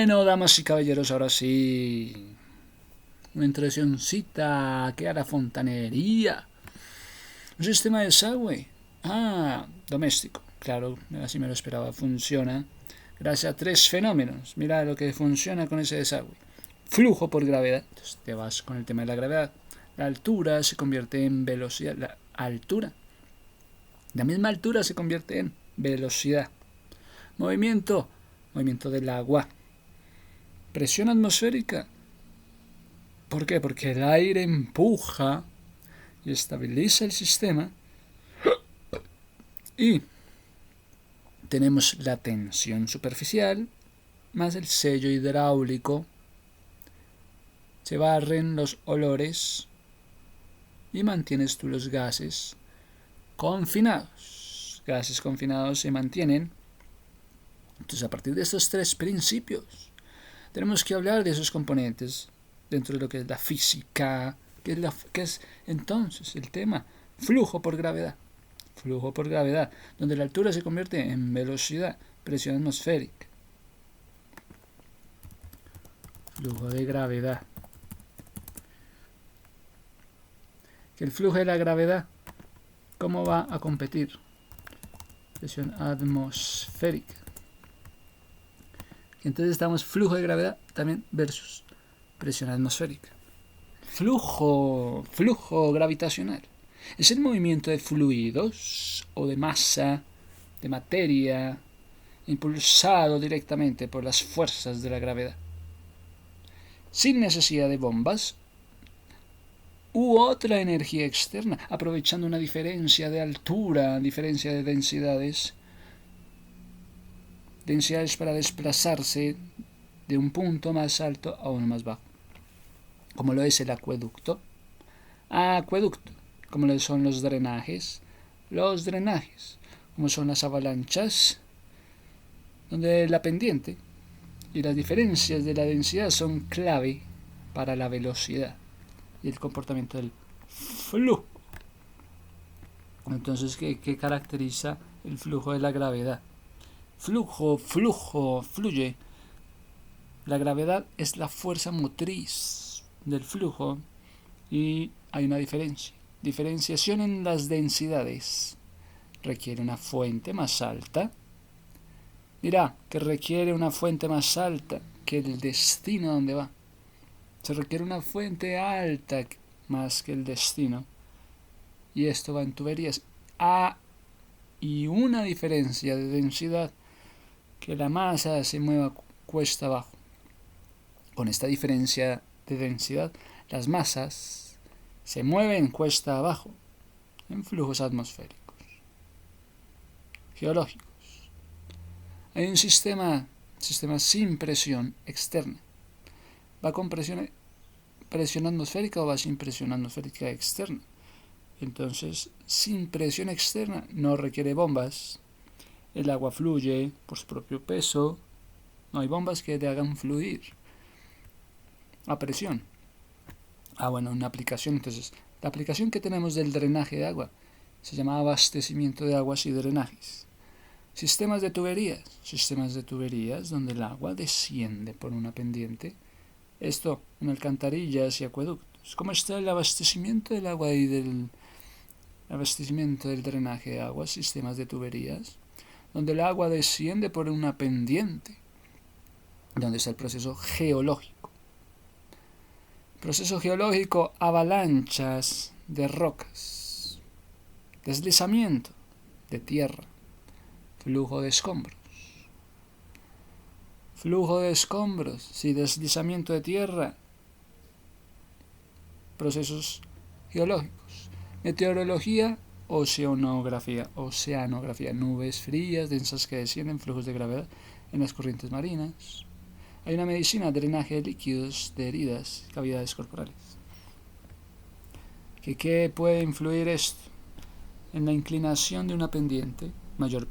Bueno, damas y caballeros, ahora sí. Una introduccióncita que a la fontanería. Un sistema de desagüe. Doméstico. Claro, así me lo esperaba. Funciona gracias a tres fenómenos. Mira lo que funciona con ese desagüe. Flujo por gravedad. Entonces te vas con el tema de la gravedad. La altura se convierte en velocidad. La misma altura se convierte en velocidad. Movimiento del agua. Presión atmosférica. ¿Por qué? Porque el aire empuja y estabiliza el sistema. Y tenemos la tensión superficial más el sello hidráulico. Se barren los olores y mantienes tú los gases confinados. Gases confinados se mantienen. Entonces, a partir de estos tres principios, tenemos que hablar de esos componentes dentro de lo que es la física, que es entonces el tema flujo por gravedad. Flujo por gravedad, donde la altura se convierte en velocidad, presión atmosférica. Flujo de gravedad. Que el flujo de la gravedad, ¿cómo va a competir? Presión atmosférica. Entonces estamos flujo de gravedad también versus presión atmosférica. Flujo gravitacional. Es el movimiento de fluidos o de masa, de materia, impulsado directamente por las fuerzas de la gravedad. Sin necesidad de bombas u otra energía externa, aprovechando una diferencia de altura, diferencia de densidades. Densidades para desplazarse de un punto más alto a uno más bajo. Como lo es el acueducto. Como lo son los drenajes, como son las avalanchas, donde la pendiente y las diferencias de la densidad son clave para la velocidad y el comportamiento del flujo. Entonces, ¿qué caracteriza el flujo de la gravedad? Fluye. La gravedad es la fuerza motriz del flujo y hay una diferenciación en las densidades. Requiere una fuente más alta. Mira, que requiere una fuente más alta que el destino donde va. Se requiere una fuente alta más que el destino. Y esto va en tuberías. Y una diferencia de densidad que la masa se mueva cuesta abajo. Con esta diferencia de densidad, las masas se mueven cuesta abajo en flujos atmosféricos, geológicos. Hay un sistema sin presión externa. ¿Va con presión atmosférica o va sin presión atmosférica externa? Entonces, sin presión externa no requiere bombas. El agua fluye por su propio peso. No hay bombas que te hagan fluir a presión. Una aplicación. Entonces, la aplicación que tenemos del drenaje de agua se llama abastecimiento de aguas y drenajes. Sistemas de tuberías donde el agua desciende por una pendiente. Esto en alcantarillas y acueductos. ¿Cómo está el abastecimiento del agua y del abastecimiento del drenaje de agua? Sistemas de tuberías donde el agua desciende por una pendiente, donde está el proceso geológico. Proceso geológico, avalanchas de rocas, deslizamiento de tierra, flujo de escombros, deslizamiento de tierra, procesos geológicos, meteorología, oceanografía, nubes frías, densas que descienden, flujos de gravedad en las corrientes marinas. Hay una medicina, drenaje de líquidos, de heridas, cavidades corporales. ¿Qué puede influir esto? En la inclinación de una pendiente, mayor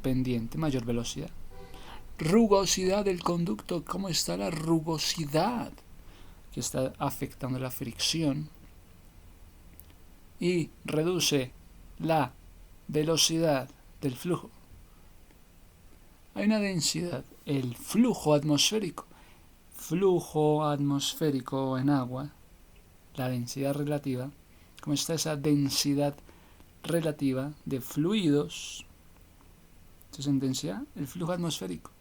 velocidad. Rugosidad del conducto, ¿cómo está la rugosidad? Que está afectando la fricción. Y reduce la velocidad del flujo. Hay una densidad, el flujo atmosférico, flujo atmosférico en agua, la densidad relativa, cómo está esa densidad relativa de fluidos. Entonces, en densidad, el flujo atmosférico,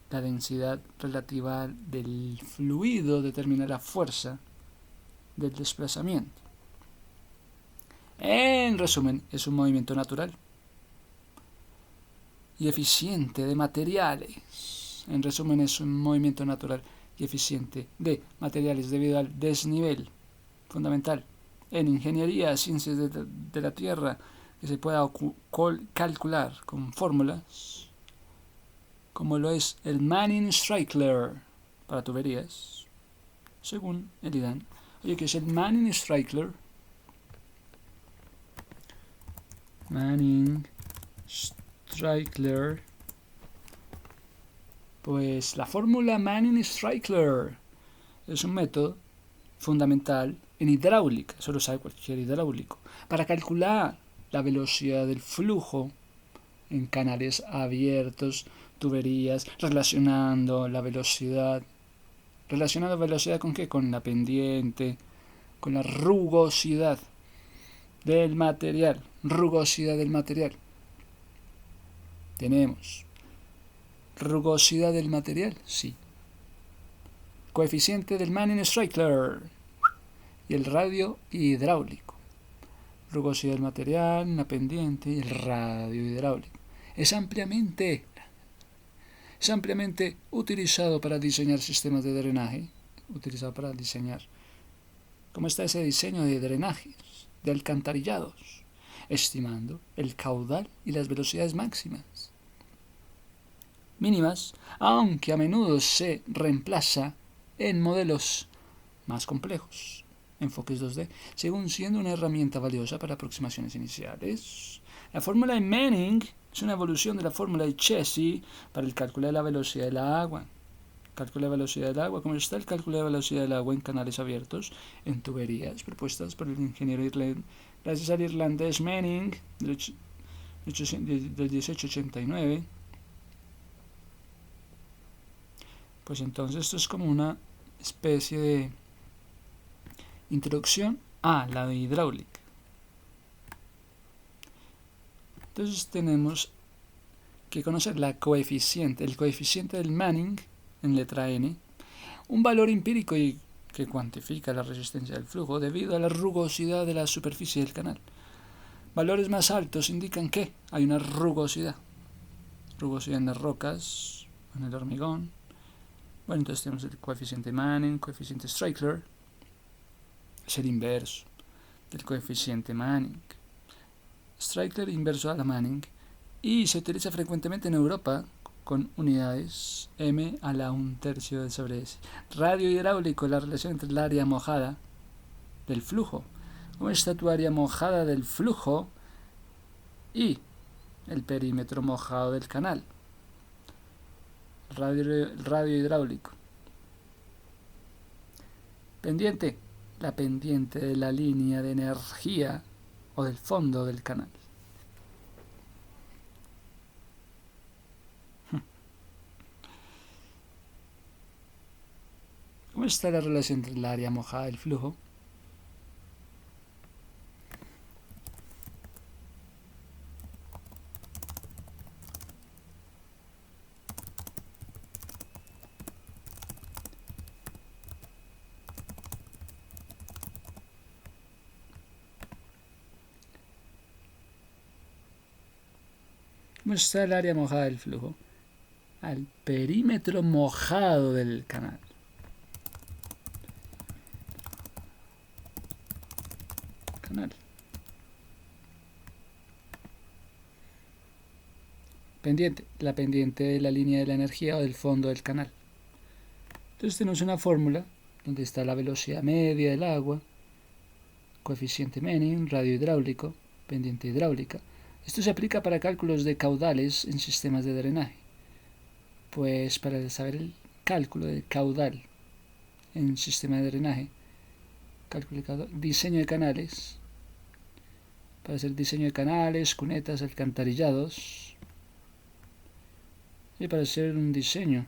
la densidad relativa del fluido determina la fuerza del desplazamiento. En resumen, es un movimiento natural y eficiente de materiales. En resumen, es un movimiento natural y eficiente de materiales debido al desnivel fundamental en ingeniería, ciencias de la Tierra, que se pueda calcular con fórmulas, como lo es el Manning-Strickler para tuberías, según el IDAN. Oye, ¿qué es el Manning-Strickler? Manning-Strickler. Pues la fórmula Manning-Strickler es un método fundamental en hidráulica, eso lo sabe cualquier hidráulico, para calcular la velocidad del flujo en canales abiertos, tuberías, relacionando velocidad ¿con qué? Con la pendiente, con la rugosidad del material, Tenemos rugosidad del material, sí. Coeficiente del Manning-Strickler y el radio hidráulico. Rugosidad del material, la pendiente y el radio hidráulico. Es ampliamente utilizado para diseñar sistemas de drenaje. ¿Cómo está ese diseño de drenajes, de alcantarillados? Estimando el caudal y las velocidades mínimas, aunque a menudo se reemplaza en modelos más complejos, enfoques 2D, según siendo una herramienta valiosa para aproximaciones iniciales. La fórmula de Manning es una evolución de la fórmula de Chessy para el cálculo de la velocidad del agua. ¿Cómo está el cálculo de la velocidad del agua en canales abiertos, en tuberías, propuestas por el ingeniero irlandés, gracias al irlandés Manning del 1889? Pues entonces esto es como una especie de introducción a la hidráulica. Entonces tenemos que conocer el coeficiente del Manning en letra N, un valor empírico que cuantifica la resistencia del flujo debido a la rugosidad de la superficie del canal. Valores más altos indican que hay una rugosidad en las rocas, en el hormigón. Bueno, entonces tenemos el coeficiente Manning, coeficiente Strickler, es el inverso del coeficiente Manning. Strickler inverso a la Manning, y se utiliza frecuentemente en Europa con unidades m a la 1/3 sobre s. Radio hidráulico, la relación entre el área mojada del flujo. ¿Cómo está tu área mojada del flujo y el perímetro mojado del canal? Radio hidráulico. Pendiente, la pendiente de la línea de energía o del fondo del canal. ¿Cómo está la relación entre el área mojada y el flujo? ¿Cómo está el área mojada del flujo? Al perímetro mojado del canal. Pendiente, la pendiente de la línea de la energía o del fondo del canal. Entonces tenemos una fórmula donde está la velocidad media del agua, coeficiente Manning, radio hidráulico, pendiente hidráulica. Esto se aplica para cálculos de caudales en sistemas de drenaje. Pues para saber el cálculo del caudal en sistema de drenaje, diseño de canales, para hacer diseño de canales, cunetas, alcantarillados, y para hacer un diseño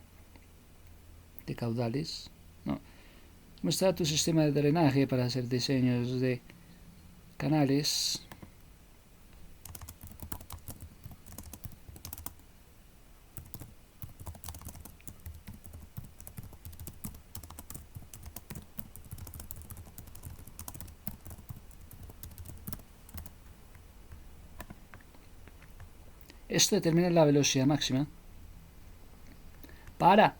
de caudales, ¿no? ¿Cómo está tu sistema de drenaje para hacer diseños de canales? Esto determina la velocidad máxima para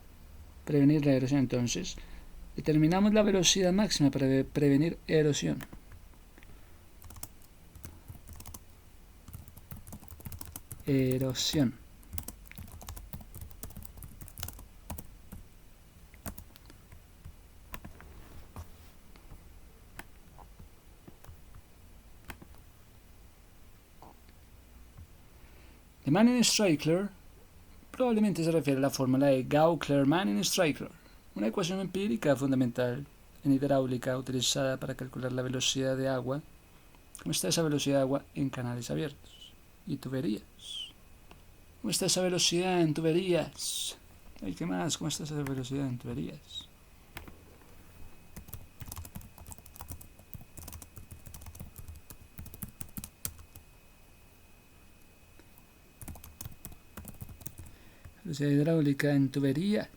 prevenir la erosión. Entonces, determinamos la velocidad máxima para prevenir erosión. Erosión. De Manning-Strickler probablemente se refiere a la fórmula de Gauss-Klerk-Manning-Strickler, una ecuación empírica fundamental en hidráulica utilizada para calcular la velocidad de agua. ¿Cómo está esa velocidad de agua en canales abiertos y tuberías? ¿Cómo está esa velocidad en tuberías? ¿Y qué más? ¿Cómo está esa velocidad en tuberías? Velocidad hidráulica en tubería.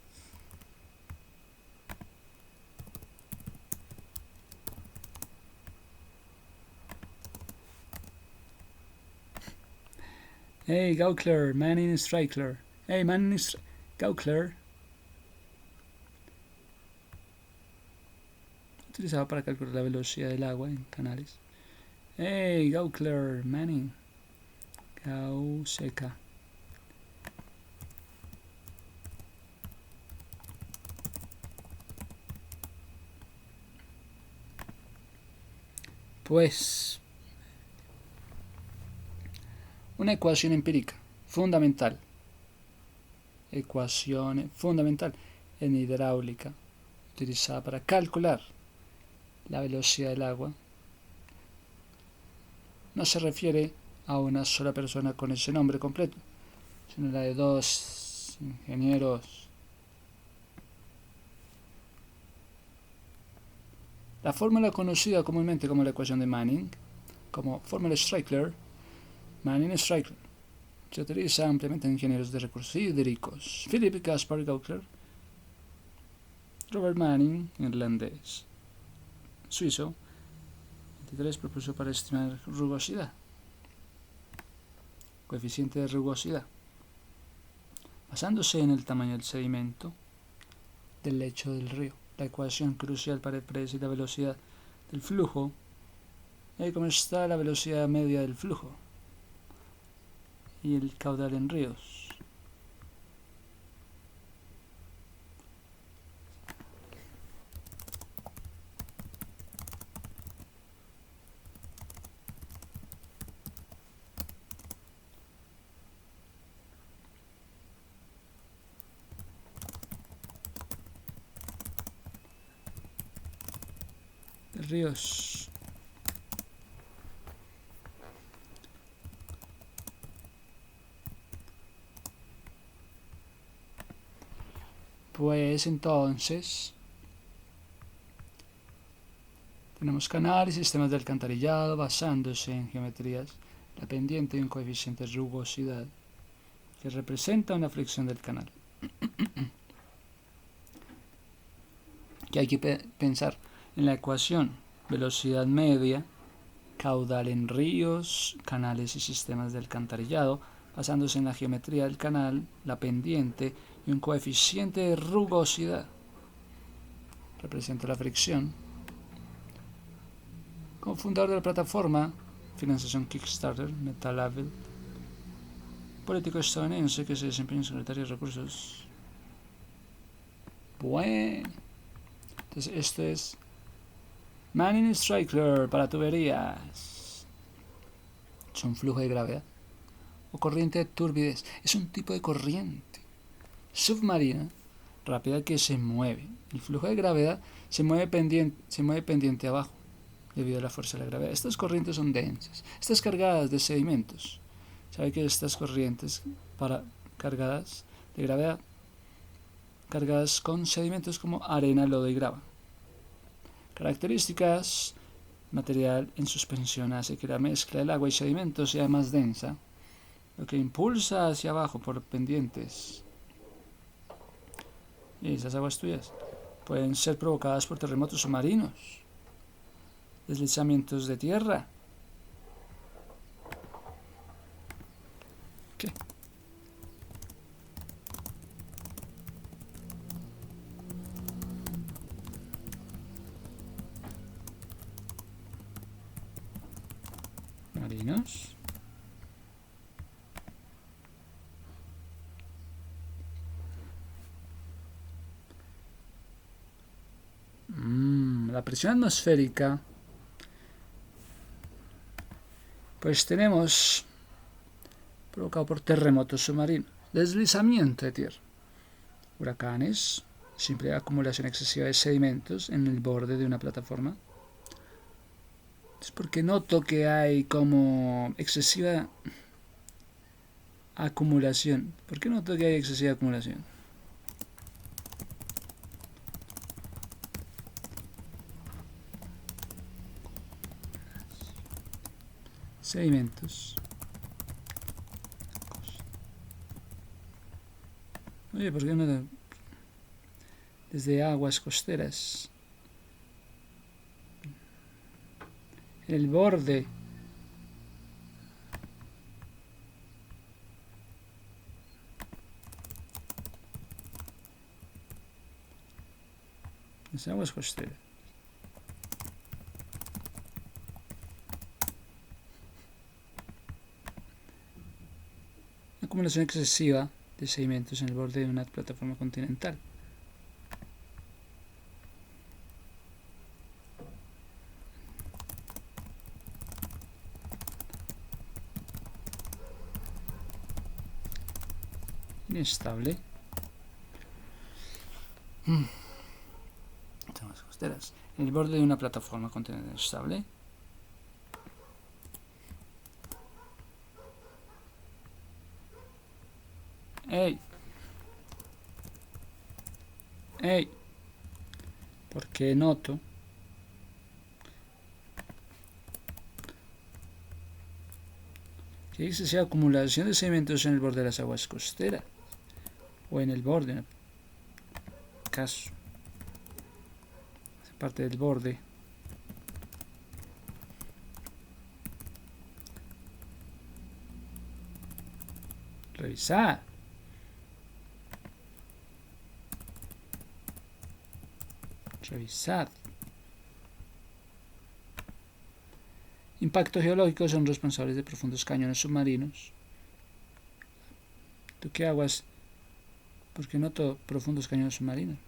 Hey, Gauss-Klerk, Manning-Strickler. Hey, Gauss-Klerk. Utilizado para calcular la velocidad del agua en canales. Hey, Gauss-Klerk, Manning. Gauss-Seca. Pues, una ecuación empírica fundamental. Ecuación fundamental en hidráulica, utilizada para calcular la velocidad del agua. No se refiere a una sola persona con ese nombre completo, sino la de dos ingenieros. La fórmula conocida comúnmente como la ecuación de Manning, como fórmula Strickler, Manning-Strickler, se utiliza ampliamente en ingenieros de recursos hídricos. Philip Caspar Gauss-Klerk, Robert Manning, irlandés, suizo, 23, propuso para estimar rugosidad, coeficiente de rugosidad, basándose en el tamaño del sedimento del lecho del río. La ecuación crucial para predecir la velocidad del flujo es cómo está la velocidad media del flujo y el caudal en ríos. De ríos. Pues entonces tenemos canales y sistemas de alcantarillado basándose en geometrías, la pendiente y un coeficiente de rugosidad que representa una fricción del canal. Que hay que pensar en la ecuación velocidad media, caudal en ríos, canales y sistemas de alcantarillado, basándose en la geometría del canal, la pendiente y un coeficiente de rugosidad. Representa la fricción. Como fundador de la plataforma, financiación Kickstarter, Metalabel, político estadounidense que se desempeña en Secretaría de Recursos. Bueno, entonces esto es Manning-Strickler para tuberías. Es un flujo de gravedad o corriente de turbidez. Es un tipo de corriente submarina rápida que se mueve. El flujo de gravedad se mueve pendiente abajo debido a la fuerza de la gravedad. Estas corrientes son densas, estas cargadas de sedimentos. ¿Sabe que estas corrientes cargadas de gravedad cargadas con sedimentos como arena, lodo y grava. Características: material en suspensión hace que la mezcla del agua y sedimentos sea más densa, lo que impulsa hacia abajo por pendientes. Y esas aguas tuyas pueden ser provocadas por terremotos submarinos, deslizamientos de tierra. ¿Qué? Marinos. La presión atmosférica. Pues tenemos provocado por terremotos submarinos, deslizamiento de tierra, huracanes, simple acumulación excesiva de sedimentos en el borde de una plataforma. Es porque noto que hay como excesiva acumulación. ¿Por qué noto que hay excesiva acumulación? Sedimentos. Oye, ¿por qué no? Desde aguas costeras. En el borde. Desde aguas costeras. Acumulación excesiva de sedimentos en el borde de una plataforma continental. Inestable. Aguas costeras. En el borde de una plataforma continental estable. ¡Ey! ¡Ey! Porque noto que hay excesiva acumulación de sedimentos en el borde de las aguas costeras o en el borde, en el caso, parte del borde. Revisar. Revisad. Impactos geológicos son responsables de profundos cañones submarinos. ¿Tú qué aguas? Porque noto profundos cañones submarinos.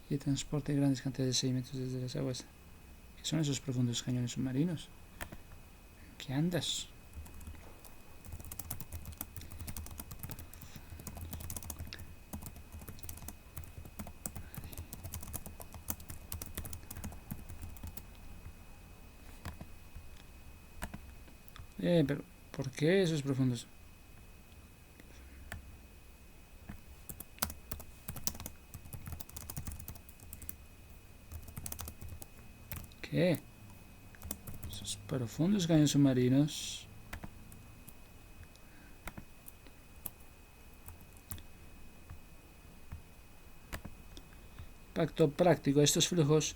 Y el transporte de grandes cantidades de sedimentos desde las aguas. ¿Qué son esos profundos cañones submarinos? ¿Qué andas? Pero ¿por qué esos profundos? ¿Qué? Esos profundos cañones submarinos. Impacto práctico. Estos flujos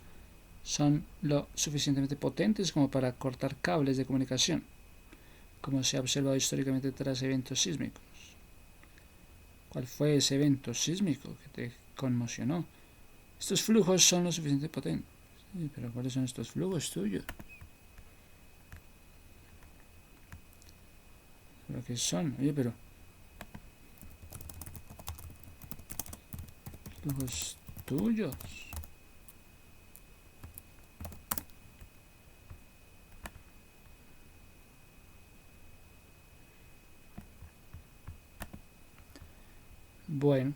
son lo suficientemente potentes como para cortar cables de comunicación, como se ha observado históricamente tras eventos sísmicos. ¿Cuál fue ese evento sísmico que te conmocionó? Estos flujos son lo suficientemente potentes. Sí, pero ¿cuáles son estos flujos tuyos? ¿Pero qué son? Oye, pero... flujos tuyos. Bueno,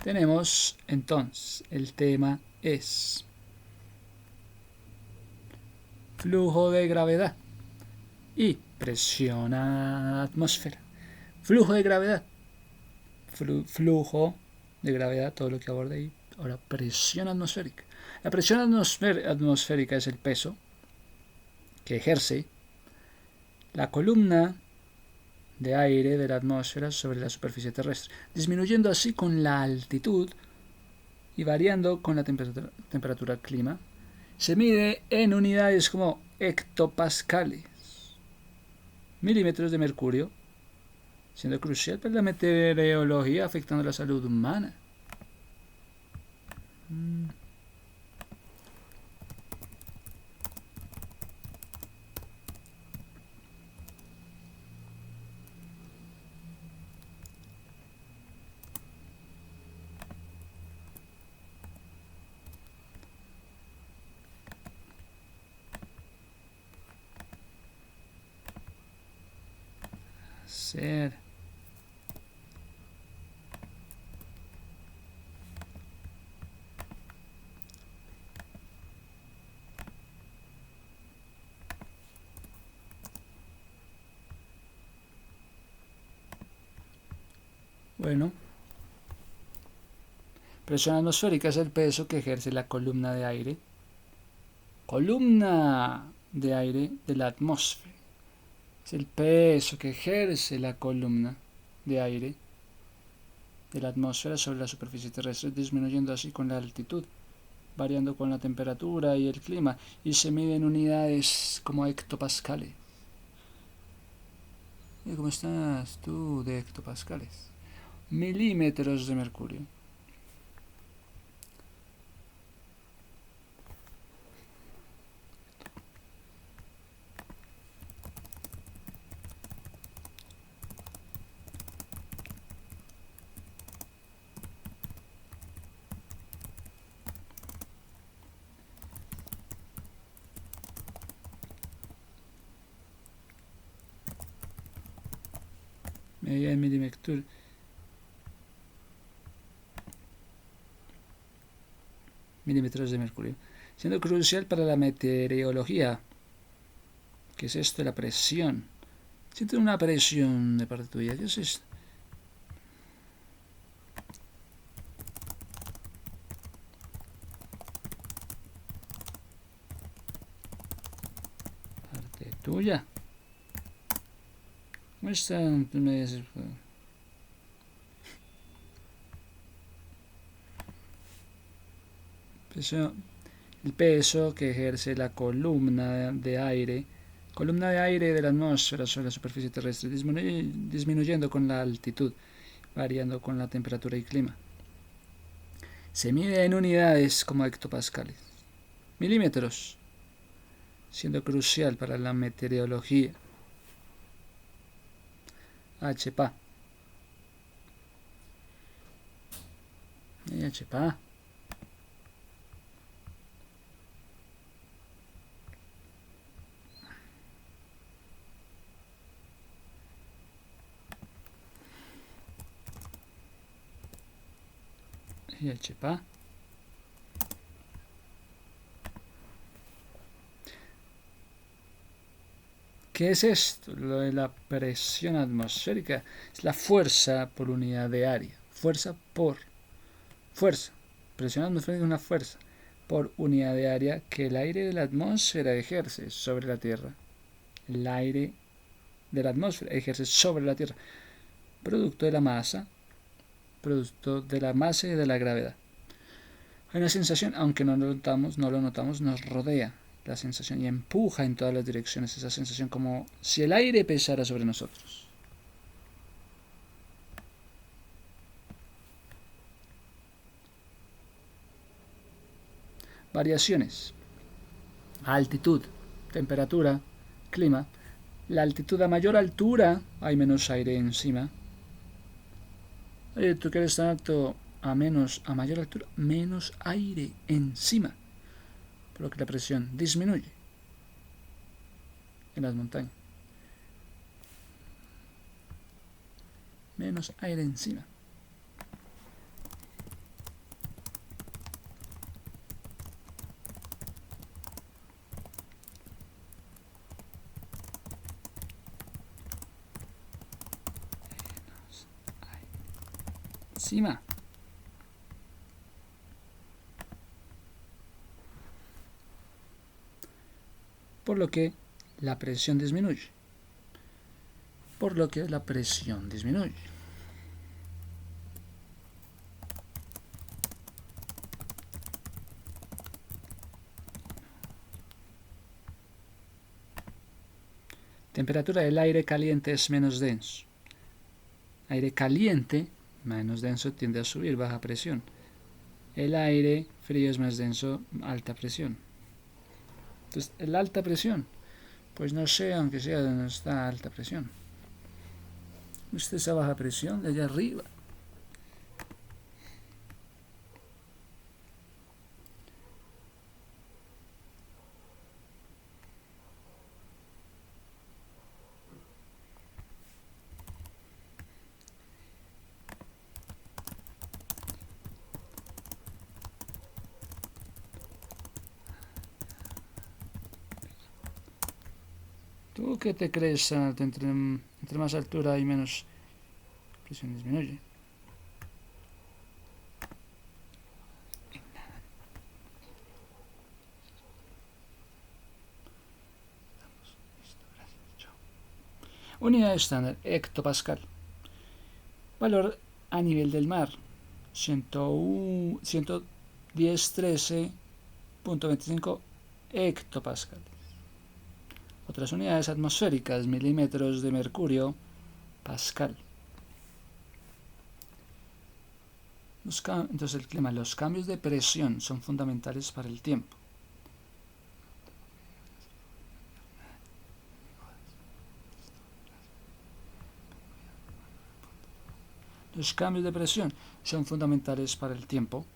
tenemos entonces, el tema es flujo de gravedad y presión a atmósfera. Flujo de gravedad. Flujo de gravedad, todo lo que abordé ahí. Ahora, presión atmosférica. La presión atmosférica es el peso que ejerce la columna de aire de la atmósfera sobre la superficie terrestre, disminuyendo así con la altitud y variando con la temperatura clima. Se mide en unidades como hectopascales, milímetros de mercurio, siendo crucial para la meteorología afectando la salud humana. Ser. Bueno, presión atmosférica es el peso que ejerce la columna de aire. Columna de aire de la atmósfera. Es el peso que ejerce la columna de aire de la atmósfera sobre la superficie terrestre, disminuyendo así con la altitud, variando con la temperatura y el clima, y se mide en unidades como hectopascales. ¿Cómo estás tú de hectopascales? Milímetros de mercurio. Medida en milímetros de mercurio, siendo crucial para la meteorología. ¿Qué es esto de la presión? Siento una presión de parte tuya. ¿Qué es esto? Parte tuya. ¿Cómo están? Tú me dices, el peso que ejerce la columna de aire de la atmósfera sobre la superficie terrestre, disminuyendo con la altitud, variando con la temperatura y clima. Se mide en unidades como hectopascales, milímetros, siendo crucial para la meteorología. HPA. HPA. HPA. ¿Qué es esto? Lo de la presión atmosférica es la fuerza por unidad de área. Fuerza. Presión atmosférica es una fuerza por unidad de área que el aire de la atmósfera ejerce sobre la Tierra. El aire de la atmósfera ejerce sobre la Tierra. Producto de la masa y de la gravedad. Hay una sensación, aunque no lo notamos, nos rodea la sensación y empuja en todas las direcciones esa sensación como si el aire pesara sobre nosotros. Variaciones. Altitud, temperatura, clima. La altitud, a mayor altura hay menos aire encima. Tú que eres tan alto, a mayor altura, menos aire encima. Por lo que la presión disminuye en las montañas. Menos aire encima. encima. Por lo que la presión disminuye. Temperatura del aire caliente es menos denso. Aire caliente, menos denso, tiende a subir, baja presión. El aire frío es más denso, alta presión. Entonces, la alta presión, pues no sé, aunque sea donde está alta presión. Esta es a baja presión de allá arriba. ¿Tú qué te crees, Alto? Entre más altura y menos presión disminuye. Unidad estándar, hectopascal. Valor a nivel del mar, 110.13.25 hectopascal. Otras unidades atmosféricas, milímetros de mercurio, pascal. Entonces el clima, los cambios de presión son fundamentales para el tiempo. Los cambios de presión son fundamentales para el tiempo.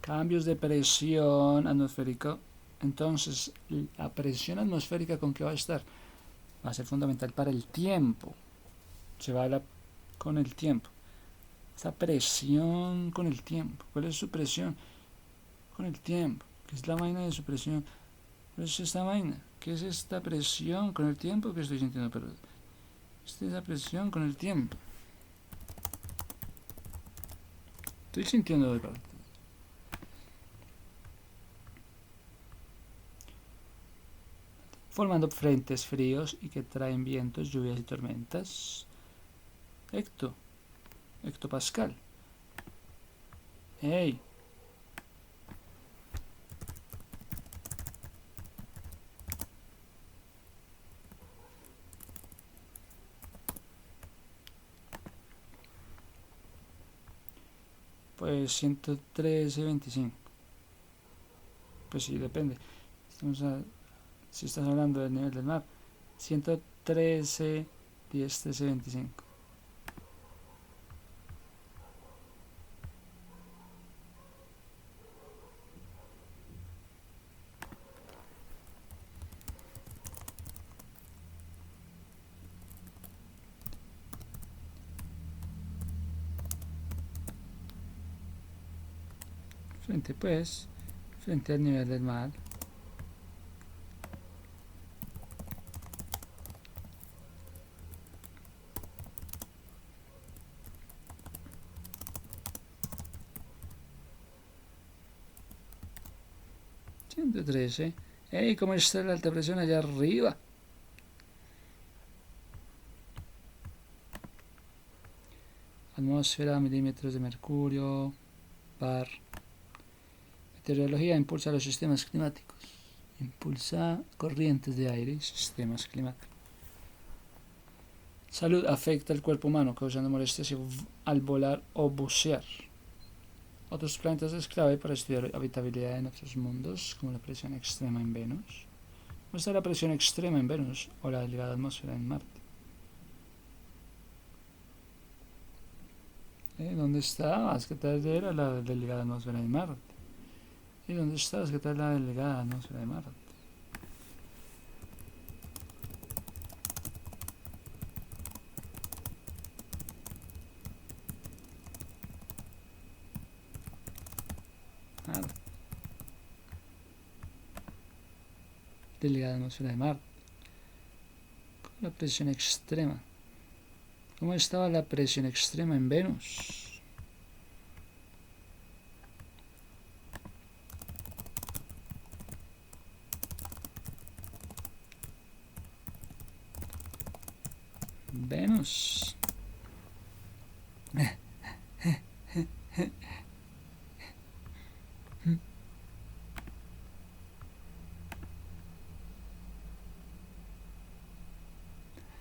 Cambios de presión atmosférica. Entonces, la presión atmosférica, ¿con qué va a estar? Va a ser fundamental para el tiempo. Se va a hablar con el tiempo. Esa presión con el tiempo. ¿Cuál es su presión? Con el tiempo. ¿Qué es la vaina de su presión? ¿Cuál es esta vaina? ¿Qué es esta presión con el tiempo que estoy sintiendo? Pero esta es la presión con el tiempo. Estoy sintiendo de parte. Formando frentes fríos y que traen vientos, lluvias y tormentas. Hectopascal. ¡Ey! Pues 113.25. Pues sí, depende. Si estás hablando del nivel del mar, 113.10.13.25. Frente al nivel del mar. ¿113? ¡Ey! ¿Cómo está la alta presión allá arriba? Atmósfera, milímetros de mercurio, bar. Meteorología impulsa los sistemas climáticos. Impulsa corrientes de aire y sistemas climáticos. Salud afecta el cuerpo humano, causando molestias al volar o bucear. Otros planetas es clave para estudiar habitabilidad en otros mundos, como la presión extrema en Venus. ¿Cómo está la presión extrema en Venus o la delgada atmósfera en Marte? ¿Dónde estabas? ¿Qué tal era la delgada atmósfera de Marte? ¿Y dónde estás? ¿Qué tal la delgada atmósfera de Marte? Marte. Delgada atmósfera de Marte. Con la presión extrema. ¿Cómo estaba la presión extrema en Venus? Venus.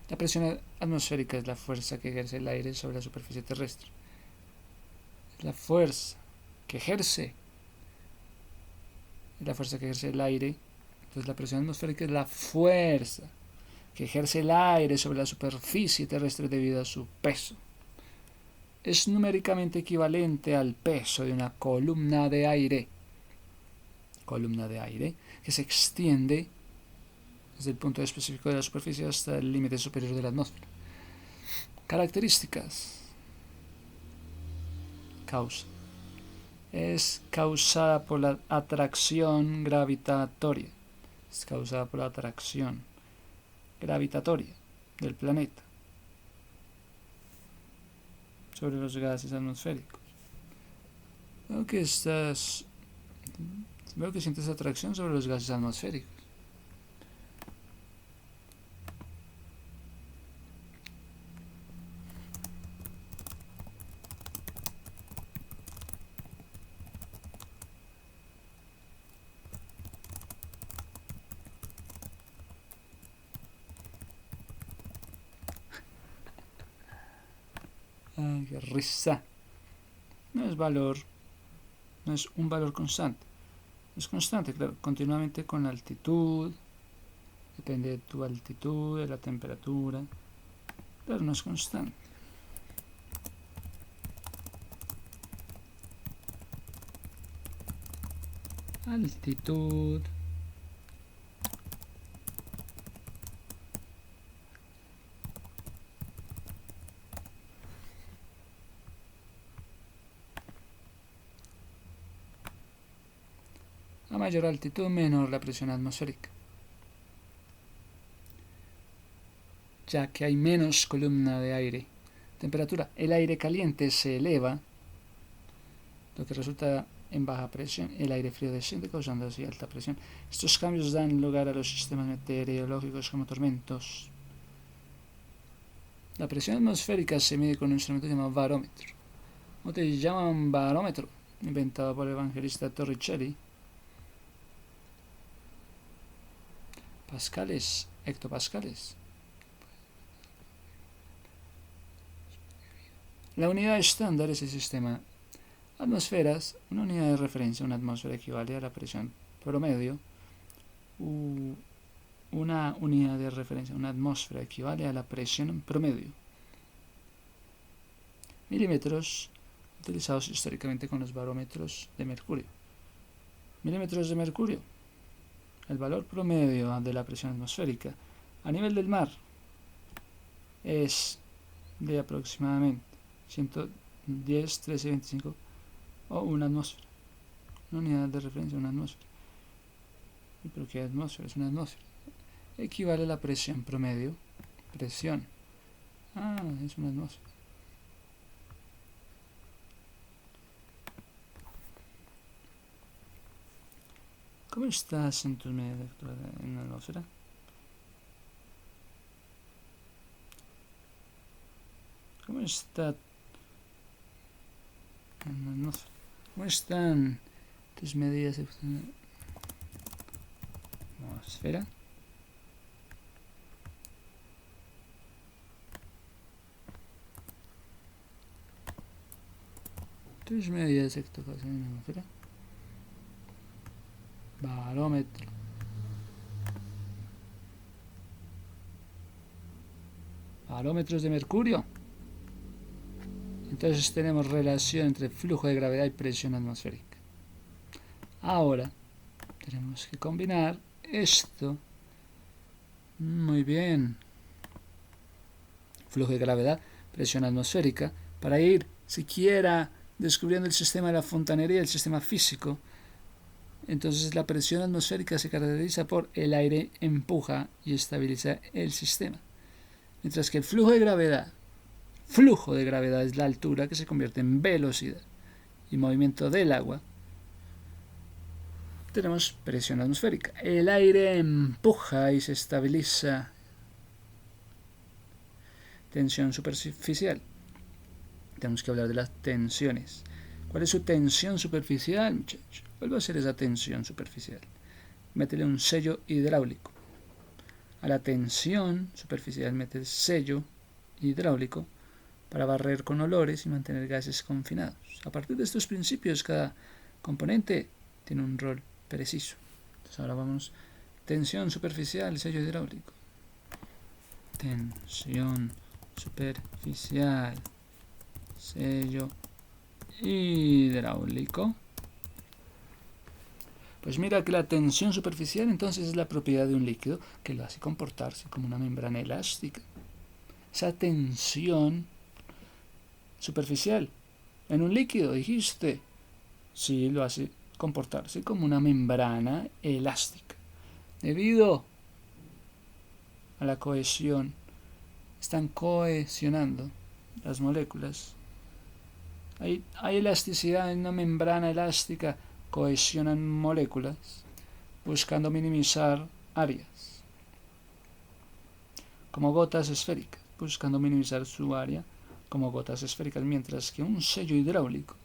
La presión atmosférica es la fuerza que ejerce el aire sobre la superficie terrestre. Es la fuerza que ejerce. Es la fuerza que ejerce el aire. Entonces la presión atmosférica es la fuerza que ejerce el aire sobre la superficie terrestre debido a su peso. Es numéricamente equivalente al peso de una columna de aire. Columna de aire que se extiende desde el punto específico de la superficie hasta el límite superior de la atmósfera. Características. Causa. Es causada por la atracción gravitatoria. Es causada por la atracción gravitatoria del planeta sobre los gases atmosféricos. Veo que sientes atracción sobre los gases atmosféricos. Ay, qué risa. No es un valor constante. Es constante, claro, continuamente con la altitud. Depende de tu altitud, de la temperatura. Pero no es constante. Altitud. A mayor altitud, menor la presión atmosférica, ya que hay menos columna de aire. Temperatura. El aire caliente se eleva, lo que resulta en baja presión. El aire frío desciende, causando así alta presión. Estos cambios dan lugar a los sistemas meteorológicos como tormentos. La presión atmosférica se mide con un instrumento llamado barómetro. ¿Cómo te llaman barómetro? Inventado por el evangelista Torricelli. Pascales, hectopascales. La unidad estándar es el sistema atmosferas. Una unidad de referencia, una atmósfera equivale a la presión promedio. Una unidad de referencia, una atmósfera equivale a la presión promedio. Milímetros, utilizados históricamente con los barómetros de mercurio. Milímetros de mercurio. El valor promedio de la presión atmosférica a nivel del mar es de aproximadamente 110, 1325 o una atmósfera. Una unidad de referencia, una atmósfera. ¿Pero qué atmósfera? Es una atmósfera. Equivale a la presión promedio. Presión. Es una atmósfera. ¿Cómo estás en tus medios en la atmósfera? ¿Cómo está en la atmósfera? ¿Cómo están tus medidas en la atmósfera? Tus medidas de en la atmósfera. Barómetro. Barómetros de mercurio. Entonces tenemos relación entre flujo de gravedad y presión atmosférica. Ahora tenemos que combinar esto. Muy bien. Flujo de gravedad, presión atmosférica, para ir siquiera descubriendo el sistema de la fontanería, el sistema físico. Entonces la presión atmosférica se caracteriza por el aire empuja y estabiliza el sistema. Mientras que el flujo de gravedad flujo de gravedad es la altura que se convierte en velocidad y movimiento del agua. Tenemos presión atmosférica. El aire empuja y se estabiliza. Tensión superficial. Tenemos que hablar de las tensiones. ¿Cuál es su tensión superficial, muchachos? ¿Cuál va a ser esa tensión superficial? Métele un sello hidráulico. A la tensión superficial mete el sello hidráulico para barrer con olores y mantener gases confinados. A partir de estos principios, cada componente tiene un rol preciso. Entonces ahora vamos, tensión superficial, sello hidráulico. Tensión superficial, sello hidráulico. Pues mira que la tensión superficial entonces es la propiedad de un líquido que lo hace comportarse como una membrana elástica. Esa tensión superficial en un líquido, dijiste, sí, lo hace comportarse como una membrana elástica. Debido a la cohesión, están cohesionando las moléculas. Hay elasticidad en una membrana elástica, cohesionan moléculas buscando minimizar áreas, como gotas esféricas, buscando minimizar su área como gotas esféricas, mientras que un sello hidráulico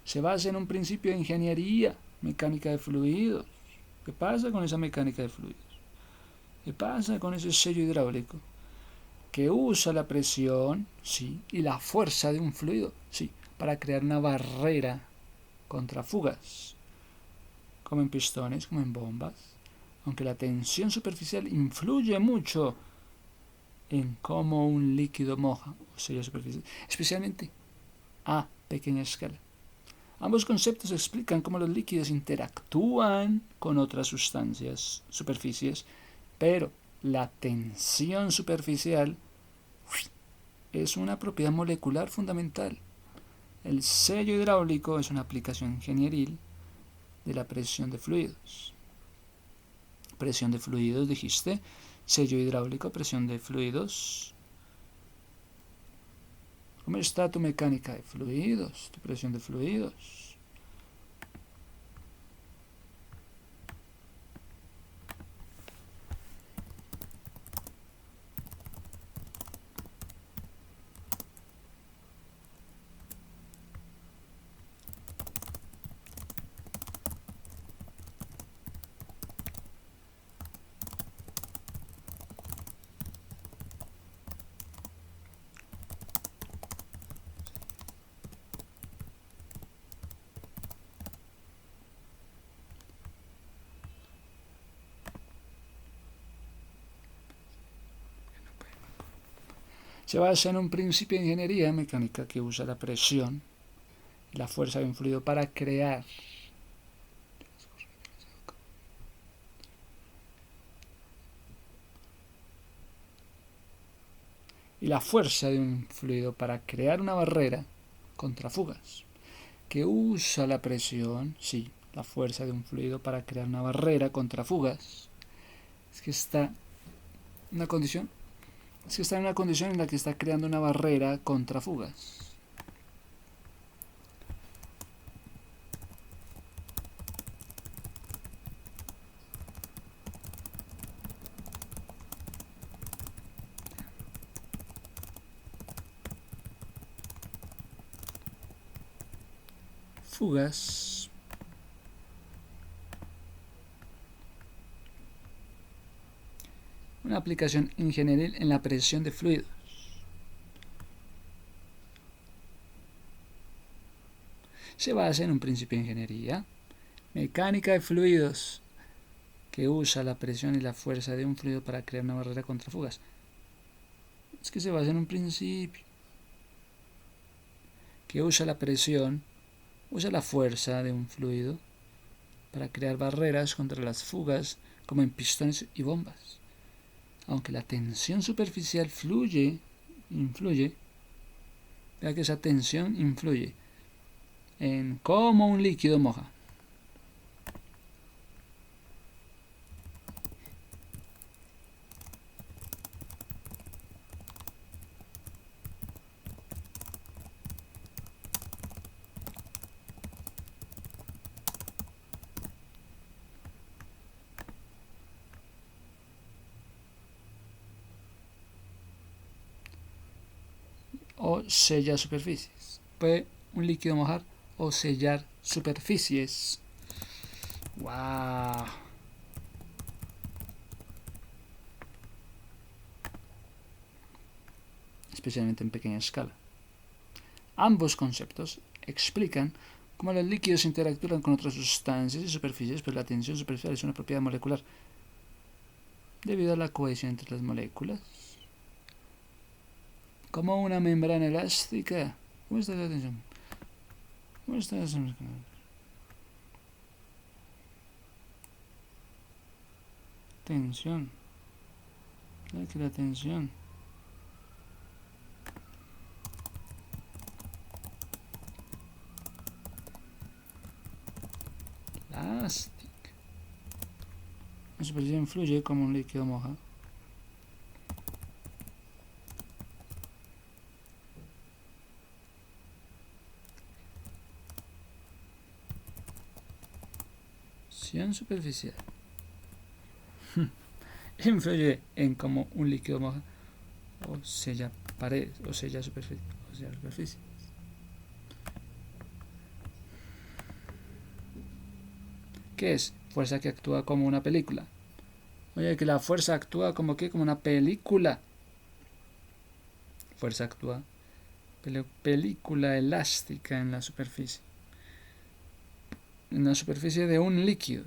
se basa en un principio de ingeniería mecánica de fluidos. ¿Qué pasa con esa mecánica de fluidos? ¿Qué pasa con ese sello hidráulico? Que usa la presión, sí, y la fuerza de un fluido, sí, para crear una barrera contra fugas, como en pistones, como en bombas, aunque la tensión superficial influye mucho en cómo un líquido moja o sella superficial, especialmente a pequeña escala. Ambos conceptos explican cómo los líquidos interactúan con otras sustancias, superficies, pero la tensión superficial es una propiedad molecular fundamental. El sello hidráulico es una aplicación ingenieril de la presión de fluidos. Presión de fluidos, dijiste. Sello hidráulico, presión de fluidos. ¿Cómo está tu mecánica de fluidos? Tu presión de fluidos. Se basa en un principio de ingeniería mecánica que usa la presión y la fuerza de un fluido para crear una barrera contra fugas, que usa la presión, sí, la fuerza de un fluido para crear una barrera contra fugas. Es que está en una condición en la que está creando una barrera contra fugas. Fugas. Una aplicación ingenieril en la presión de fluidos. Se basa en un principio de ingeniería mecánica de fluidos que usa la presión y la fuerza de un fluido para crear una barrera contra fugas. Es que se basa en un principio que usa la presión, usa la fuerza de un fluido para crear barreras contra las fugas, como en pistones y bombas. Aunque la tensión superficial influye, vea que esa tensión influye en cómo un líquido moja. sella superficies. Puede un líquido mojar o sellar superficies. ¡Wow! Especialmente en pequeña escala. Ambos conceptos explican cómo los líquidos interactúan con otras sustancias y superficies, pues la tensión superficial es una propiedad molecular debido a la cohesión entre las moléculas. Como una membrana elástica. ¿Cómo está la tensión? ¿Cómo está la tensión? Tensión. Aquí la tensión. Elástica. La superficie influye como un líquido moja. Tensión superficial. Influye en cómo un líquido moja o sella paredes o sella superficie. ¿Qué es? Fuerza que actúa como una película. Oye, que la fuerza actúa como ¿qué? Como una película. Fuerza actúa. Película elástica en la superficie. En la superficie de un líquido.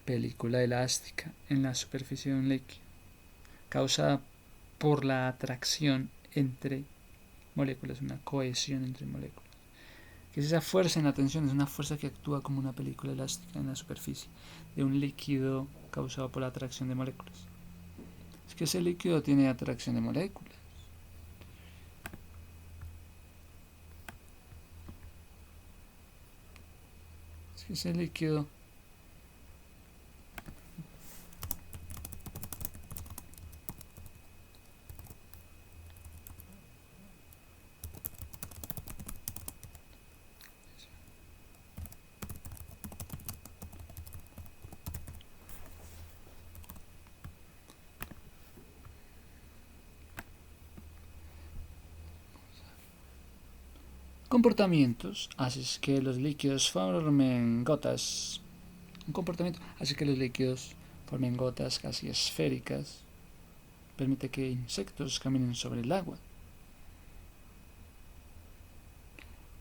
Película elástica en la superficie de un líquido. Causada por la atracción entre moléculas, una cohesión entre moléculas. Que es esa fuerza en la tensión, es una fuerza que actúa como una película elástica en la superficie de un líquido causado por la atracción de moléculas. Es que ese líquido tiene atracción de moléculas. Es que ese líquido comportamientos hace que los líquidos formen gotas. Un comportamiento hace que los líquidos formen gotas casi esféricas. Permite que insectos caminen sobre el agua.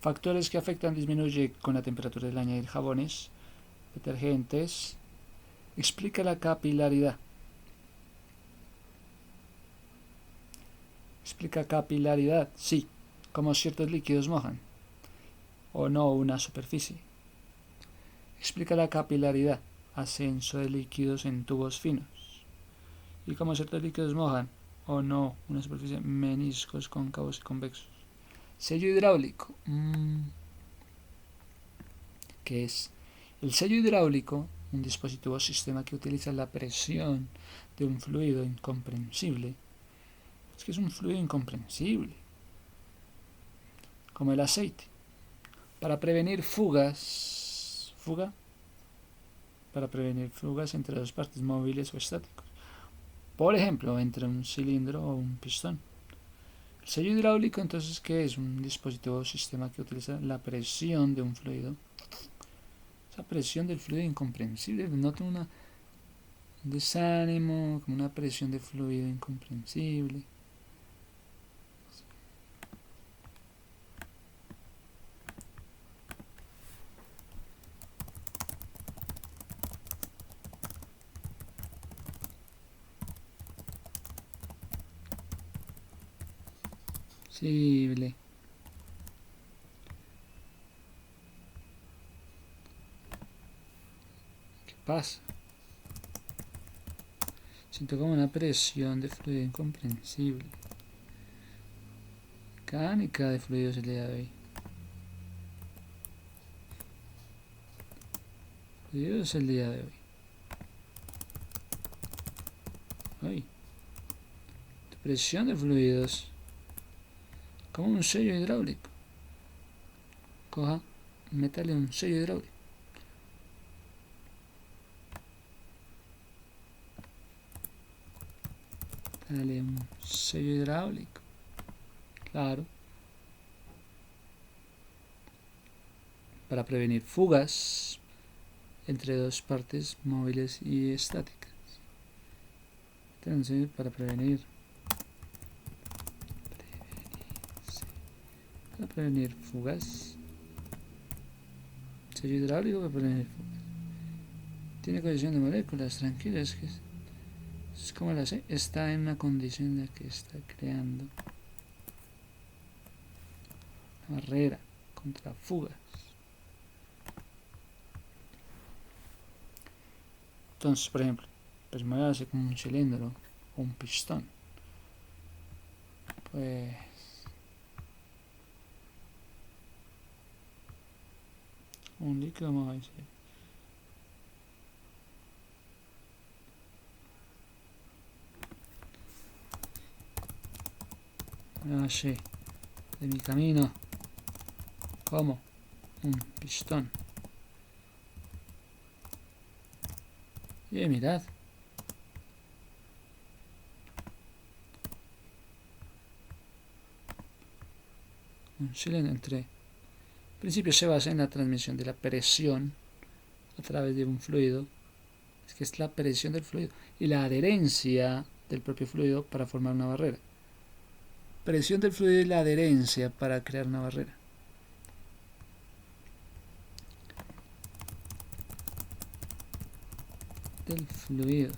Factores que afectan disminuye con la temperatura del añadir jabones, detergentes. Explica la capilaridad. Explica capilaridad, sí, como ciertos líquidos mojan o no una superficie. Explica la capilaridad, ascenso de líquidos en tubos finos. Y como ciertos líquidos mojan o no una superficie, meniscos cóncavos y convexos. Sello hidráulico. ¿Qué es? El sello hidráulico, un dispositivo o sistema que utiliza la presión de un fluido incomprensible. Es que es un fluido incomprensible, como el aceite, para prevenir fugas. Para prevenir fugas entre dos partes móviles o estáticos. Por ejemplo, entre un cilindro o un pistón. El sello hidráulico, entonces, ¿qué es? Un dispositivo o sistema que utiliza la presión de un fluido. Esa presión del fluido incomprensible denota un desánimo, como una presión de fluido incomprensible. ¿Qué pasa? Siento como una presión de fluido incomprensible. Mecánica de fluidos el día de hoy. Fluidos el día de hoy. Presión de fluidos. Como un sello hidráulico. Coja, métale un sello hidráulico. Dale un sello hidráulico. Claro. Para prevenir fugas entre dos partes móviles y estáticas. Entonces, para prevenir fugas. Sello hidráulico para prevenir fugas. Tiene colisión de moléculas, tranquilo, es que es como la sé, está en una condición en la que está creando una barrera contra fugas. Entonces, por ejemplo, pues me voy a hacer como un cilindro o un pistón. Pues un líquido, vamos a decir. Así, de mi camino, como un pistón. Y mirad, un cilindro entre. En principio se basa en la transmisión de la presión a través de un fluido. Es que es la presión del fluido y la adherencia del propio fluido para formar una barrera. Presión del fluido y la adherencia para crear una barrera. Del fluido.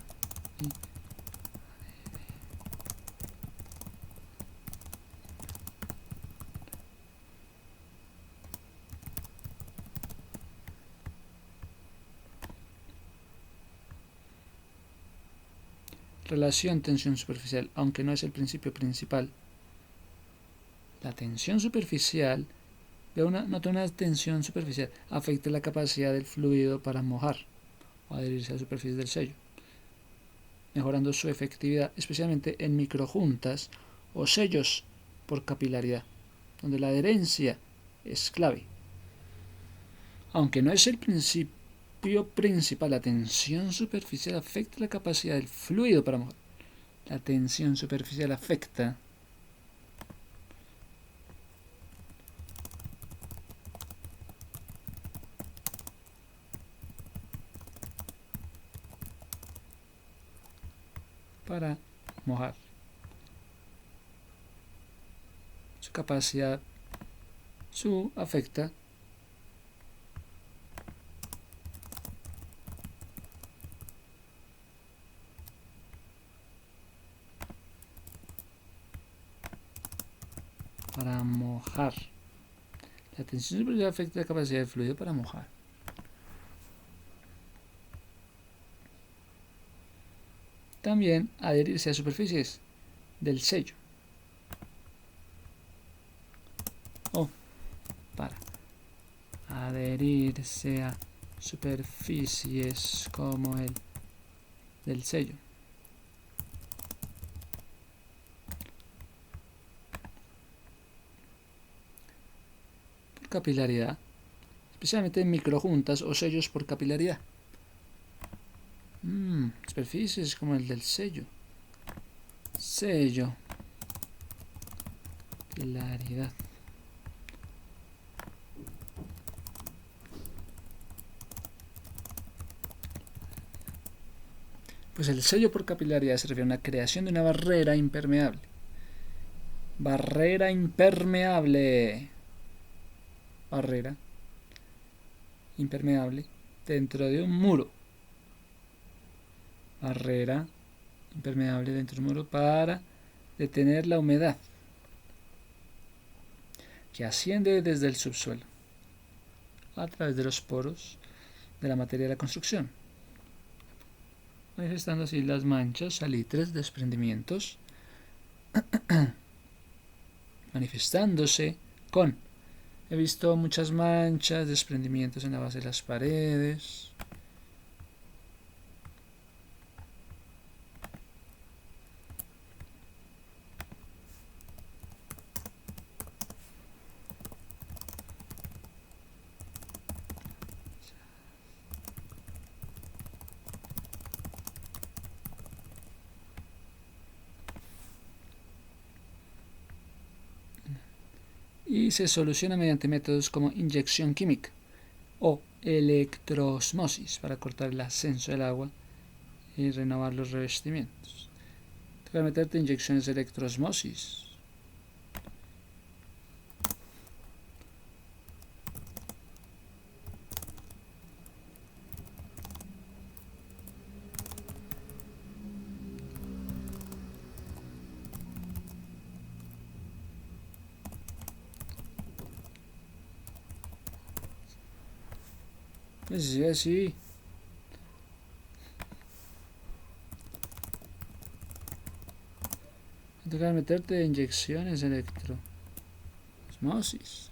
Relación tensión superficial, aunque no es el principio principal. La tensión superficial, nota una tensión superficial, afecta la capacidad del fluido para mojar o adherirse a la superficie del sello, mejorando su efectividad, especialmente en microjuntas o sellos por capilaridad, donde la adherencia es clave. Aunque no es el principio principal, la tensión superficial afecta la capacidad del fluido para mojar. La tensión superficial afecta para mojar. Su capacidad, afecta para mojar. La tensión superficial afecta la capacidad del fluido para mojar. También adherirse a superficies del sello. O para adherirse a superficies como el del sello. Por capilaridad, especialmente en microjuntas o sellos por capilaridad. Superficies como el del sello. Sello. Capilaridad. Pues el sello por capilaridad se refiere a una creación de una barrera impermeable. Barrera impermeable. Barrera impermeable dentro de un muro. Barrera impermeable dentro de un muro para detener la humedad que asciende desde el subsuelo a través de los poros de la materia de la construcción, manifestando así las manchas, salitres, desprendimientos, manifestándose con, he visto muchas manchas, desprendimientos en la base de las paredes. y se soluciona mediante métodos como inyección química o electroosmosis para cortar el ascenso del agua y renovar los revestimientos. Toca meterte inyecciones de electroosmosis. Pues sí, así. Toca meterte inyecciones de electroosmosis.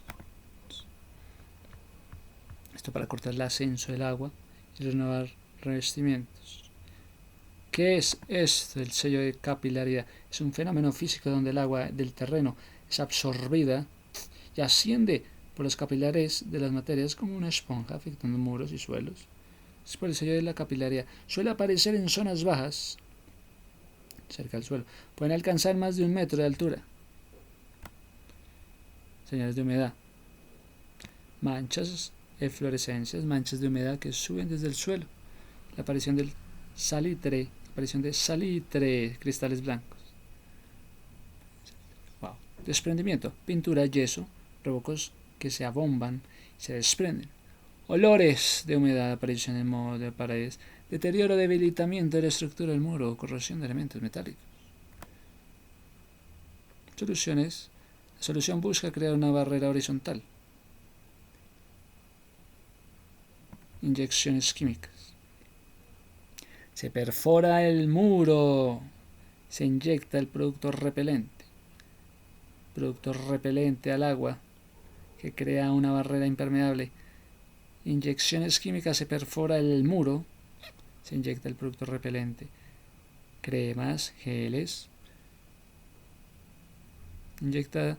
Esto para cortar el ascenso del agua y renovar revestimientos. ¿Qué es esto? El sello de capilaridad. Es un fenómeno físico donde el agua del terreno es absorbida y asciende por los capilares de las materias como una esponja, afectando muros y suelos. Es por el sello de la capilaridad. Suele aparecer en zonas bajas, cerca del suelo. Pueden alcanzar más de 1 metro de altura. Señales de humedad. Manchas, eflorescencias, manchas de humedad que suben desde el suelo. La aparición del salitre, cristales blancos. Wow. Desprendimiento, pintura, yeso, provocos que se abomban y se desprenden. Olores de humedad, aparición en modo de paredes, deterioro, debilitamiento de la estructura del muro, corrosión de elementos metálicos. Soluciones. La solución busca crear una barrera horizontal. Inyecciones químicas. Se perfora el muro. Se inyecta el producto repelente. Producto repelente al agua que crea una barrera impermeable. Inyecciones químicas. Se perfora el muro. Se inyecta el producto repelente. Cremas, geles. Inyección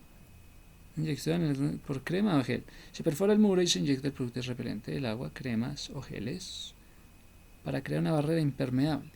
por crema o gel. Se perfora el muro y se inyecta el producto repelente del agua, cremas o geles, para crear una barrera impermeable.